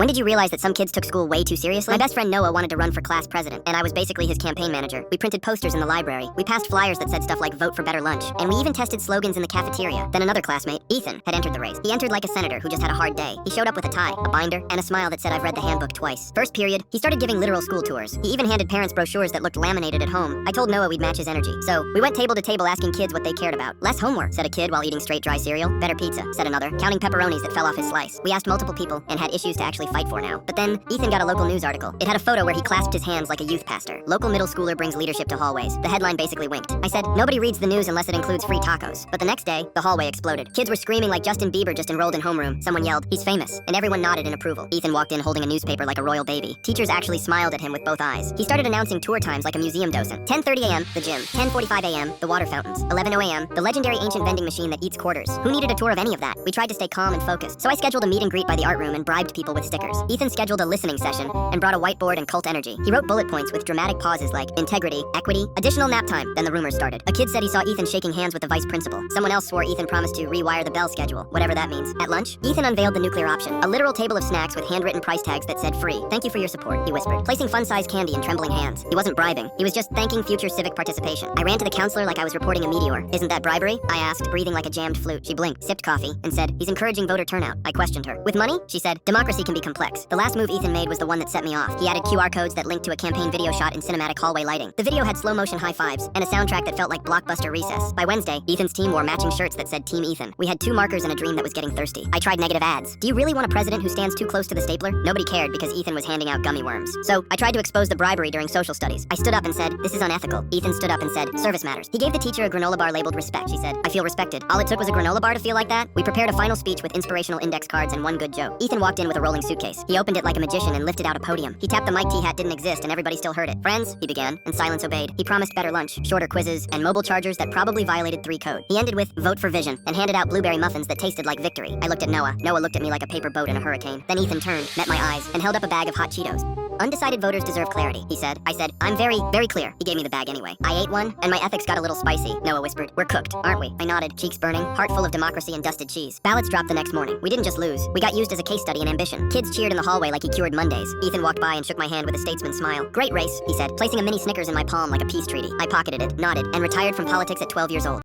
When did you realize that some kids took school way too seriously? My best friend Noah wanted to run for class president, and I was basically his campaign manager. We printed posters in the library. We passed flyers that said stuff like vote for better lunch, and we even tested slogans in the cafeteria. Then another classmate, Ethan, had entered the race. He entered like a senator who just had a hard day. He showed up with a tie, a binder, and a smile that said I've read the handbook twice. First period, he started giving literal school tours. He even handed parents brochures that looked laminated at home. I told Noah we'd match his energy. So, we went table to table asking kids what they cared about. Less homework, said a kid while eating straight dry cereal. Better pizza, said another, counting pepperonis that fell off his slice. We asked multiple people and had issues to actually fight for now. But then, Ethan got a local news article. It had a photo where he clasped his hands like a youth pastor. Local middle schooler brings leadership to hallways. The headline basically winked. I said, nobody reads the news unless it includes free tacos. But the next day, the hallway exploded. Kids were screaming like Justin Bieber just enrolled in homeroom. Someone yelled, he's famous. And everyone nodded in approval. Ethan walked in holding a newspaper like a royal baby. Teachers actually smiled at him with both eyes. He started announcing tour times like a museum docent. 10:30 a.m., the gym. 10:45 a.m., the water fountains. 11:00 a.m., the legendary ancient vending machine that eats quarters. Who needed a tour of any of that? We tried to stay calm and focused. So I scheduled a meet and greet by the art room and bribed people with stickers. Ethan scheduled a listening session and brought a whiteboard and cult energy. He wrote bullet points with dramatic pauses like integrity, equity, additional nap time. Then the rumors started. A kid said he saw Ethan shaking hands with the vice principal. Someone else swore Ethan promised to rewire the bell schedule, whatever that means. At lunch, Ethan unveiled the nuclear option, a literal table of snacks with handwritten price tags that said free. Thank you for your support, he whispered, placing fun-sized candy in trembling hands. He wasn't bribing. He was just thanking future civic participation. I ran to the counselor like I was reporting a meteor. Isn't that bribery? I asked, breathing like a jammed flute. She blinked, sipped coffee, and said, he's encouraging voter turnout. I questioned her. With money? She said, democracy can be complex. The last move Ethan made was the one that set me off. He added QR codes that linked to a campaign video shot in cinematic hallway lighting. The video had slow-motion high fives and a soundtrack that felt like blockbuster recess. By Wednesday, Ethan's team wore matching shirts that said Team Ethan. We had 2 markers and a dream that was getting thirsty. I tried negative ads. Do you really want a president who stands too close to the stapler? Nobody cared because Ethan was handing out gummy worms. So I tried to expose the bribery during social studies. I stood up and said, this is unethical. Ethan stood up and said, service matters. He gave the teacher a granola bar labeled respect. She said, I feel respected. All it took was a granola bar to feel like that. We prepared a final speech with inspirational index cards and one good joke. Ethan walked in with a rolling suitcase. He opened it like a magician and lifted out a podium. He tapped the mic T-hat didn't exist and everybody still heard it. Friends, he began, and silence obeyed. He promised better lunch, shorter quizzes, and mobile chargers that probably violated 3 code. He ended with vote for vision and handed out blueberry muffins that tasted like victory. I looked at Noah. Noah looked at me like a paper boat in a hurricane. Then Ethan turned, met my eyes, and held up a bag of hot Cheetos. Undecided voters deserve clarity, he said. I said, I'm very, very clear. He gave me the bag anyway. I ate one, and my ethics got a little spicy. Noah whispered, we're cooked, aren't we? I nodded, cheeks burning, heart full of democracy and dusted cheese. Ballots dropped the next morning. We didn't just lose. We got used as a case study in ambition. Kids cheered in the hallway like he cured Mondays. Ethan walked by and shook my hand with a statesman smile. Great race, he said, placing a mini Snickers in my palm like a peace treaty. I pocketed it, nodded, and retired from politics at 12 years old.